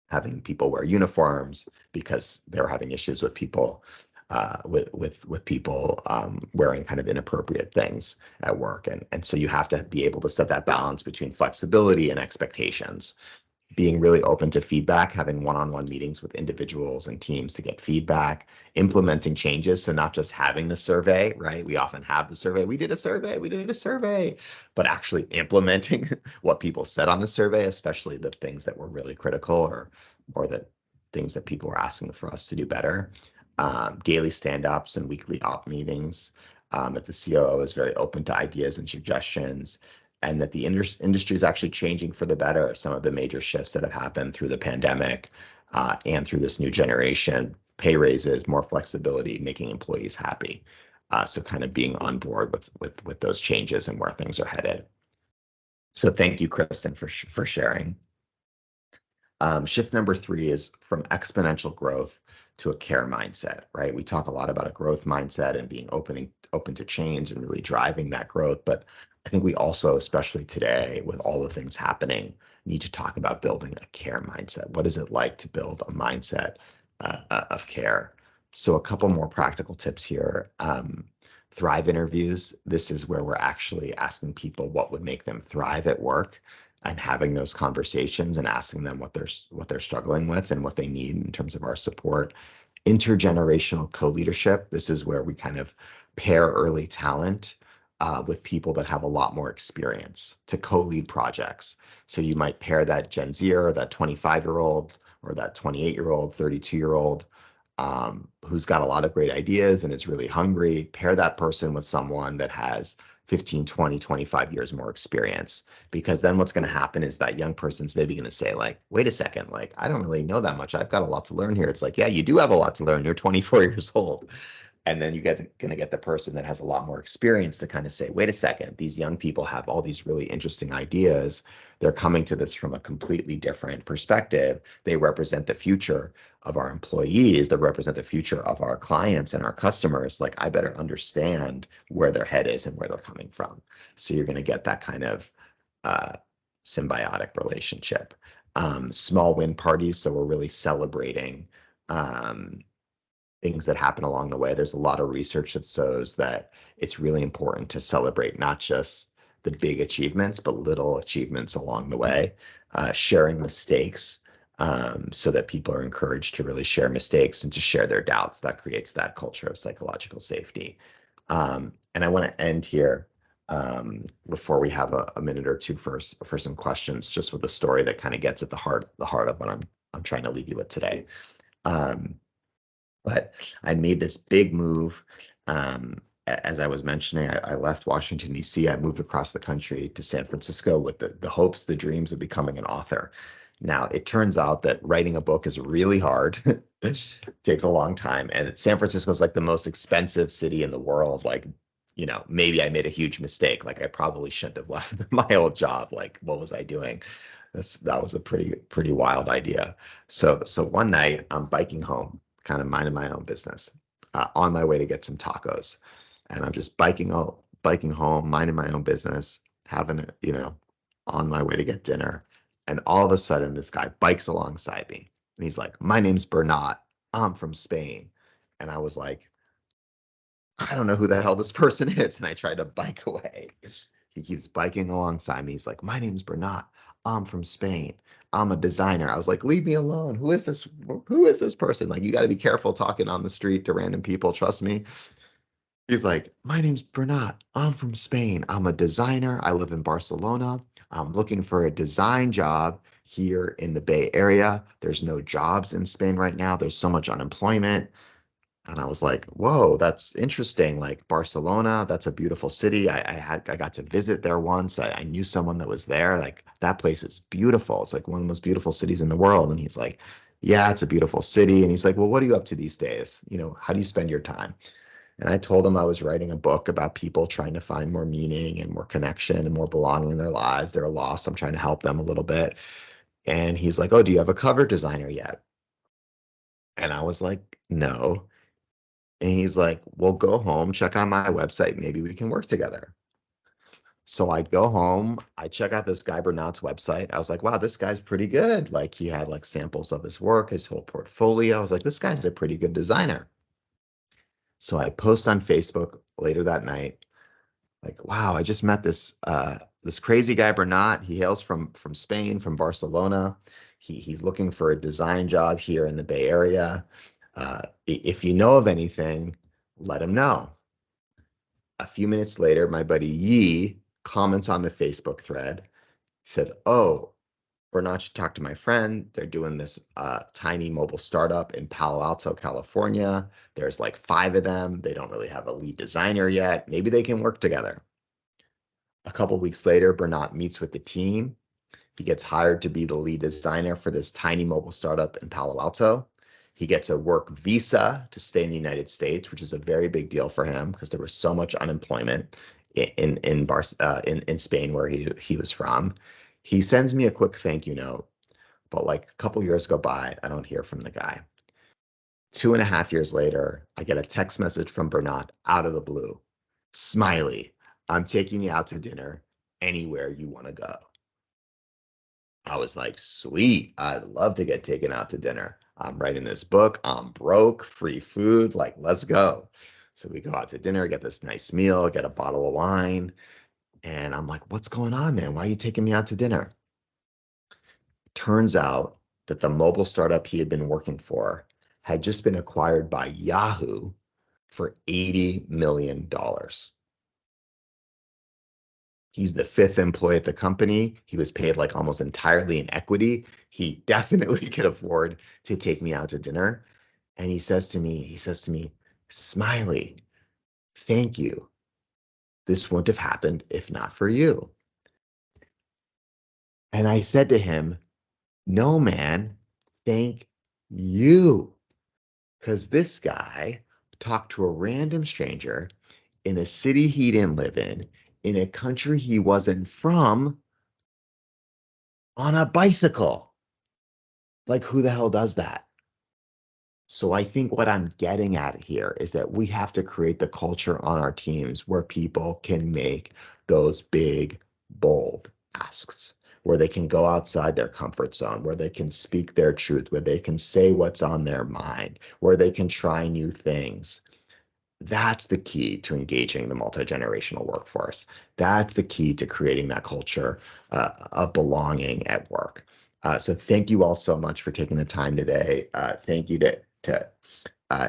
having people wear uniforms because they're having issues with people with people wearing kind of inappropriate things at work. And so you have to be able to set that balance between flexibility and expectations. Being really open to feedback, having one-on-one meetings with individuals and teams to get feedback, implementing changes. So not just having the survey, right? We often have the survey, we did a survey, but actually implementing what people said on the survey, especially the things that were really critical or the things that people were asking for us to do better. Daily stand-ups and weekly op meetings. That the COO is very open to ideas and suggestions, and that the industry is actually changing for the better. Some of the major shifts that have happened through the pandemic and through this new generation, pay raises, more flexibility, making employees happy. So kind of being on board with those changes and where things are headed. So thank you, Kristen, for sharing. Shift number 3 is from exponential growth to a care mindset, right? We talk a lot about a growth mindset and being open to change and really driving that growth. But I think we also, especially today, with all the things happening, need to talk about building a care mindset. What is it like to build a mindset of care? So a couple more practical tips here. Thrive interviews. This is where we're actually asking people what would make them thrive at work, and having those conversations and asking them what they're struggling with and what they need in terms of our support. Intergenerational co-leadership. This is where we kind of pair early talent with people that have a lot more experience to co-lead projects. So you might pair that Gen Zer, that 25-year-old, or that 28-year-old, 32-year-old, who's got a lot of great ideas and is really hungry. Pair that person with someone that has 15, 20, 25 years more experience, because then what's going to happen is that young person's maybe going to say like, wait a second, like, I don't really know that much. I've got a lot to learn here. It's like, yeah, you do have a lot to learn. You're 24 years old. And then you're going to get the person that has a lot more experience to kind of say, wait a second, these young people have all these really interesting ideas. They're coming to this from a completely different perspective. They represent the future of our employees, that represent the future of our clients and our customers. Like, I better understand where their head is and where they're coming from. So you're going to get that kind of symbiotic relationship. Small win parties. So we're really celebrating things that happen along the way. There's a lot of research that shows that it's really important to celebrate not just the big achievements, but little achievements along the way. Sharing mistakes, so that people are encouraged to really share mistakes and to share their doubts. That creates that culture of psychological safety. And I want to end here before we have a minute or two for some questions, just with a story that kind of gets at the heart of what I'm trying to leave you with today. But I made this big move. As I was mentioning, I left Washington, D.C. I moved across the country to San Francisco with the hopes, the dreams of becoming an author. Now, it turns out that writing a book is really hard. It takes a long time. And San Francisco is like the most expensive city in the world. Like, you know, maybe I made a huge mistake. Like, I probably shouldn't have left my old job. Like, what was I doing? That was a pretty wild idea. So one night I'm biking home, kind of minding my own business, on my way to get some tacos. And I'm just biking home, minding my own business, having it, you know, on my way to get dinner. And all of a sudden, this guy bikes alongside me. And he's like, my name's Bernat. I'm from Spain. And I was like, I don't know who the hell this person is. And I tried to bike away. He keeps biking alongside me. He's like, my name's Bernat. I'm from Spain. I'm a designer. I was like, leave me alone. Who is this? Who is this person? Like, you got to be careful talking on the street to random people. Trust me. He's like, my name's Bernat. I'm from Spain. I'm a designer. I live in Barcelona. I'm looking for a design job here in the Bay Area. There's no jobs in Spain right now. There's so much unemployment. And I was like, whoa, that's interesting. Like Barcelona, that's a beautiful city. I got to visit there once. I knew someone that was there. Like that place is beautiful. It's like one of the most beautiful cities in the world. And he's like, yeah, it's a beautiful city. And he's like, well, what are you up to these days? You know, how do you spend your time? And I told him I was writing a book about people trying to find more meaning and more connection and more belonging in their lives. They're lost. I'm trying to help them a little bit. And he's like, oh, do you have a cover designer yet? And I was like, no. And he's like, well, go home, check out my website. Maybe we can work together. So I go home, I check out this guy Bernat's website. I was like, wow, this guy's pretty good. Like he had like samples of his work, his whole portfolio. I was like, this guy's a pretty good designer. So I post on Facebook later that night, like, wow, I just met this crazy guy Bernat. He hails from Spain, from Barcelona. He's looking for a design job here in the Bay Area. If you know of anything, let him know. A few minutes later, my buddy Yi comments on the Facebook thread, said, oh, Bernat should talk to my friend. They're doing this tiny mobile startup in Palo Alto, California. There's like 5 of them. They don't really have a lead designer yet. Maybe they can work together. A couple weeks later, Bernat meets with the team. He gets hired to be the lead designer for this tiny mobile startup in Palo Alto. He gets a work visa to stay in the United States, which is a very big deal for him because there was so much unemployment in Spain where he was from. He sends me a quick thank you note, but like a couple years go by, I don't hear from the guy. 2.5 years later, I get a text message from Bernat out of the blue. Smiley, I'm taking you out to dinner anywhere you want to go. I was like, sweet, I'd love to get taken out to dinner. I'm writing this book. I'm broke, free food. Like, let's go. So we go out to dinner, get this nice meal, get a bottle of wine. And I'm like, what's going on, man? Why are you taking me out to dinner? Turns out that the mobile startup he had been working for had just been acquired by Yahoo for $80 million. He's the 5th employee at the company. He was paid like almost entirely in equity. He definitely could afford to take me out to dinner. And he says to me, Smiley, thank you. This wouldn't have happened if not for you. And I said to him, no, man, thank you. Because this guy talked to a random stranger in a city he didn't live in a country he wasn't from, on a bicycle. Like, who the hell does that? So I think what I'm getting at here is that we have to create the culture on our teams where people can make those big, bold asks, where they can go outside their comfort zone, where they can speak their truth, where they can say what's on their mind, where they can try new things. That's the key to engaging the multi-generational workforce. That's the key to creating that culture of belonging at work. So thank you all so much for taking the time today. Thank you to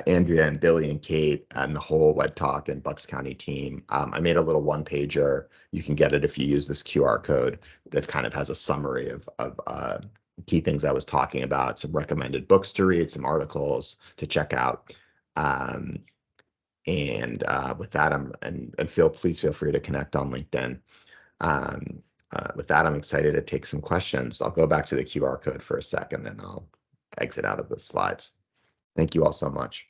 Andrea and Billy and Kate and the whole WEDTalk and Bucks County team. I made a little one-pager. You can get it if you use this QR code that kind of has a summary of key things I was talking about, some recommended books to read, some articles to check out. And with that, please feel free to connect on LinkedIn. With that, I'm excited to take some questions. I'll go back to the QR code for a second, then I'll exit out of the slides. Thank you all so much.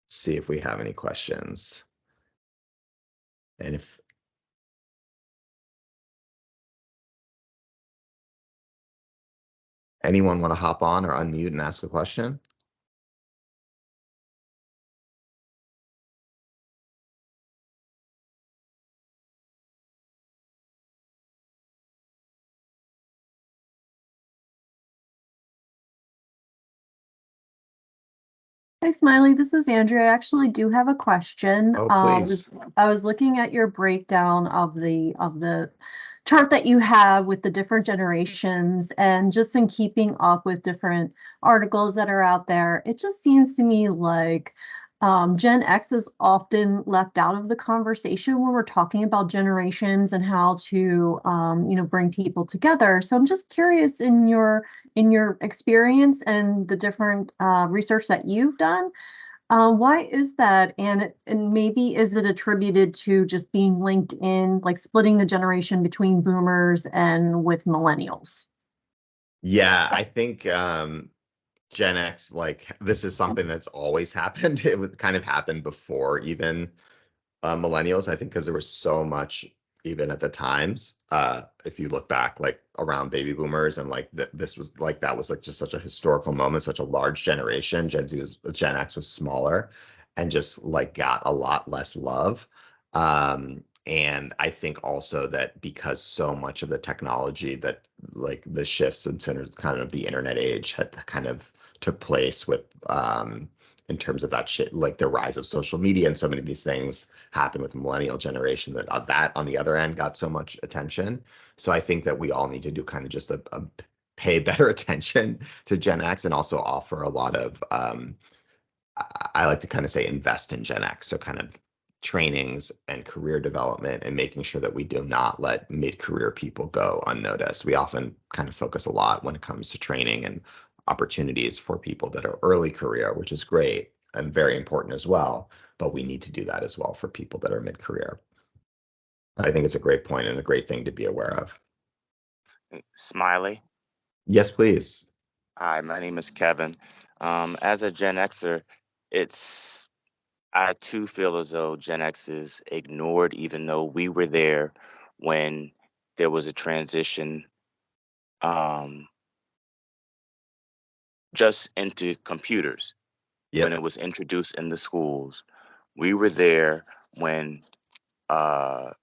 See if we have any questions. And if anyone want to hop on or unmute and ask a question? Hi, Smiley. This is Andrea. I actually do have a question. Oh, please. I was looking at your breakdown of the chart that you have with the different generations, and just in keeping up with different articles that are out there, it just seems to me like Gen X is often left out of the conversation when we're talking about generations and how to, bring people together. So I'm just curious, in your experience and the different research that you've done, why is that? And maybe is it attributed to just being linked in, like splitting the generation between boomers and with millennials? Yeah, I think Gen X, like this is something that's always happened. It would kind of happen before even millennials, I think, because there was so much even at the times. If you look back, like around baby boomers, and like this was like that was like just such a historical moment, such a large generation. Gen X was smaller, and just like got a lot less love. And I think also that because so much of the technology that like the shifts into kind of the internet age had kind of took place with in terms of that shit, like the rise of social media and so many of these things happened with the millennial generation that on the other end got so much attention. So I think that we all need to do kind of just a pay better attention to Gen X, and also offer a lot of I like to kind of say invest in Gen X. So kind of trainings and career development, and making sure that we do not let mid-career people go unnoticed. We often kind of focus a lot when it comes to training and opportunities for people that are early career, which is great and very important as well. But we need to do that as well for people that are mid-career. I think it's a great point and a great thing to be aware of. Smiley. Yes, please. Hi, my name is Kevin. As a Gen Xer, I too feel as though Gen X is ignored, even though we were there when there was a transition um, just into computers, when Yep. it was introduced in the schools. We were there when uh,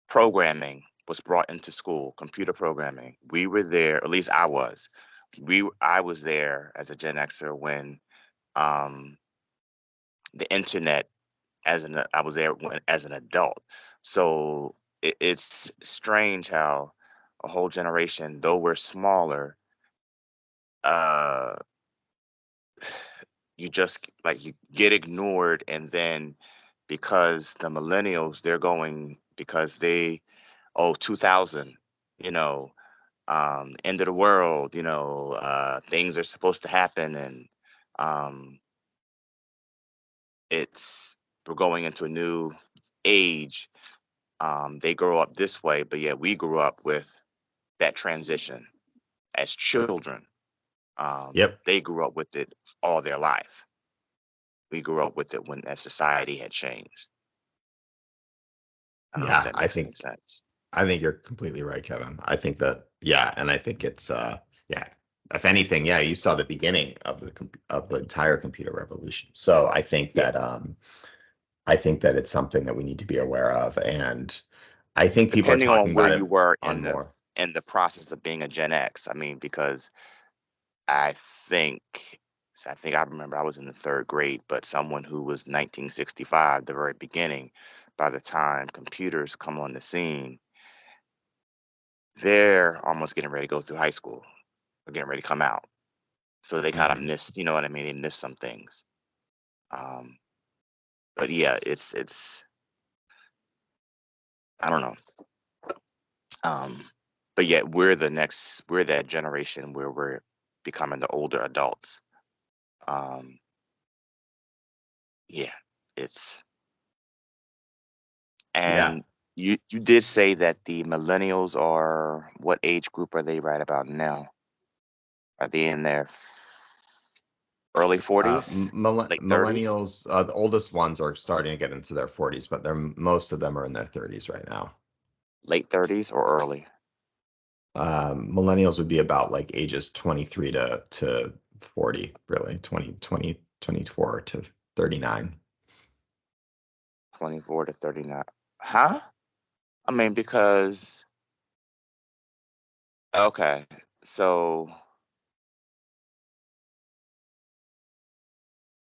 programming was brought into school, computer programming. We were there, at least I was. I was there as a Gen Xer when um, the internet I was there as an adult. So it's strange how a whole generation, though we're smaller, uh, you just like you get ignored, and then because the millennials, they're going because they 2000, you know, end of the world, things are supposed to happen, and um, it's we're going into a new age. They grow up this way, but yeah, we grew up with that transition as children. Yep. They grew up with it all their life. We grew up with it when as society had changed. I don't know if Yeah, that makes any sense. I think you're completely right, Kevin. I think that, yeah, and I think it's yeah. If anything, yeah, you saw the beginning of the entire computer revolution. So Yeah. I think that it's something that we need to be aware of, and I think people are Depending on talking where about you it were on more. in the process of being a Gen X. I mean, because I think I think I remember I was in the third grade, but someone who was 1965, the very beginning, by the time computers come on the scene, they're almost getting ready to go through high school or getting ready to come out. So they kind of Mhm. missed, you know what I mean? They missed some things. Um, but yeah, it's I don't know. Um, but yet we're that generation where we're becoming the older adults. Um, yeah, it's Yeah. and you did say that the millennials are what age group are they right about now? Are they in their early 40s, late 30s, Millennials, the oldest ones are starting to get into their 40s, but most of them are in their 30s right now. late 30s or early? Millennials would be about like ages 23 to 40, really, 24 to 39. 24 to 39. Huh? I mean, because okay, so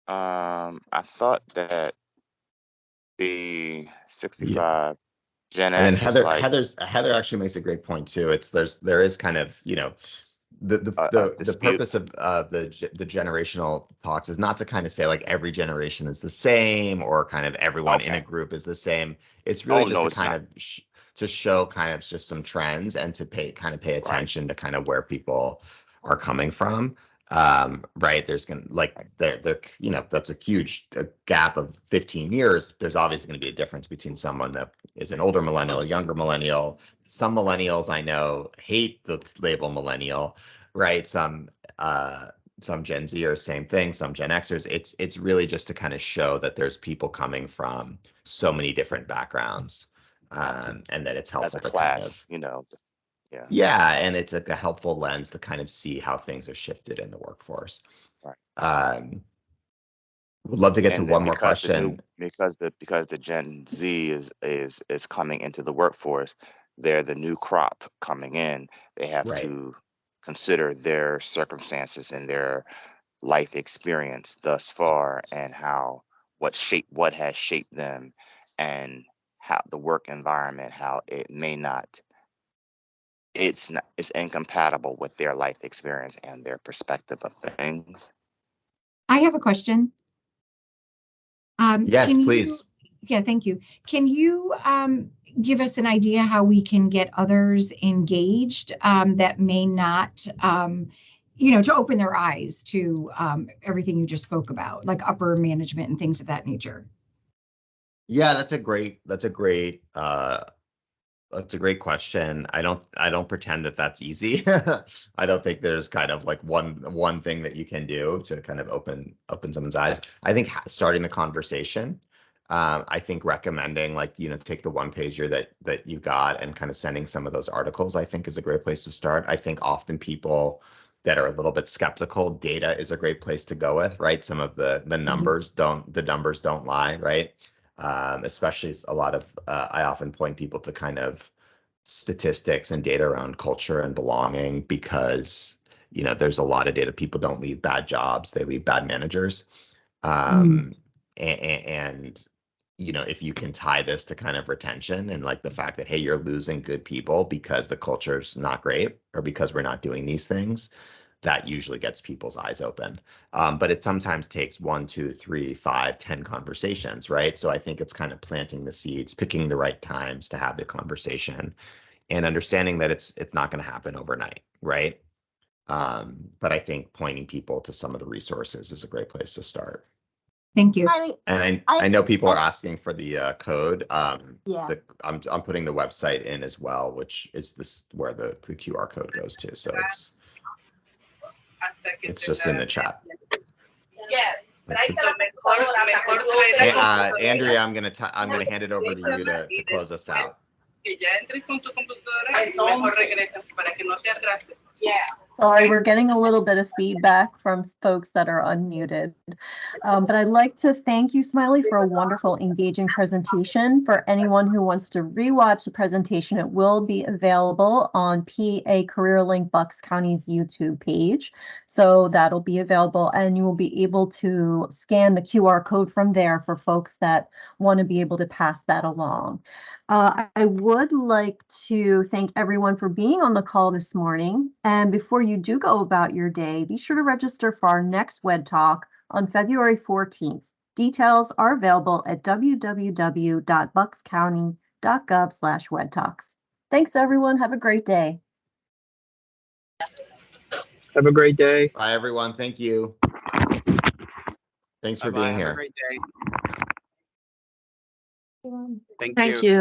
I thought that the Yeah. 65. Gen And then X was like Heather actually makes a great point too. There is kind of, the dispute. purpose of the generational talks is not to kind of say like every generation is the same or kind of everyone in a Okay. group is the same. It's really Oh, just no, to it's kind not. of to show kind of just some trends and to pay Right. attention to kind of where people are coming from. Right. There's gonna that's a huge gap of 15 years. There's obviously going to be a difference between someone that is an older millennial, a younger millennial. Some millennials I know hate the label millennial, right? Some Gen Z are same thing, some Gen Xers. It's really just to kind of show that there's people coming from so many different backgrounds, and that it's As a helpful to kind class, of yeah. yeah, and it's a helpful lens to kind of see how things have shifted in the workforce. Right. Would love to get to And then one more question. because the Gen Z is coming into the workforce, they're the new crop coming in. They have Right. to consider their circumstances and their life experience thus far, and what has shaped them, and how the work environment, how it may not it's incompatible with their life experience and their perspective of things. I have a question. Yes, Can you- please. Yeah, thank you. Can you give us an idea how we can get others engaged that may not, to open their eyes to everything you just spoke about, like upper management and things of that nature? Yeah, that's a great question. I don't pretend that that's easy. I don't think there's kind of like one thing that you can do to kind of open someone's eyes. I think starting the conversation. I think recommending take the one pager that you got and kind of sending some of those articles, I think is a great place to start. I think often people that are a little bit skeptical, data is a great place to go with, right? Some of the numbers don't lie, right? Especially a lot of, I often point people to kind of statistics and data around culture and belonging because, there's a lot of data. People don't leave bad jobs, they leave bad managers. And, if you can tie this to kind of retention and like the fact that, hey, you're losing good people because the culture's not great or because we're not doing these things, that usually gets people's eyes open. But it sometimes takes 1, 2, 3, 5, 10 conversations, right? So I think it's kind of planting the seeds, picking the right times to have the conversation and understanding that it's not going to happen overnight, right? But I think pointing people to some of the resources is a great place to start. Thank you. And I know people are asking for the code. Yeah. I'm putting the website in as well, which is where the QR code goes to. So it's just in the chat. Andrea, I'm gonna hand it over to you to close us out. Sorry, we're getting a little bit of feedback from folks that are unmuted. But I'd like to thank you, Smiley, for a wonderful, engaging presentation. For anyone who wants to rewatch the presentation, it will be available on PA CareerLink Bucks County's YouTube page. So that'll be available, and you will be able to scan the QR code from there for folks that want to be able to pass that along. I would like to thank everyone for being on the call this morning. And before you do go about your day, be sure to register for our next WEDTalk on February 14th. Details are available at www.buckscounty.gov/WEDTalks. Thanks, everyone. Have a great day. Have a great day. Bye, everyone. Thank you. Thanks for being here. Have a great day. Thank you.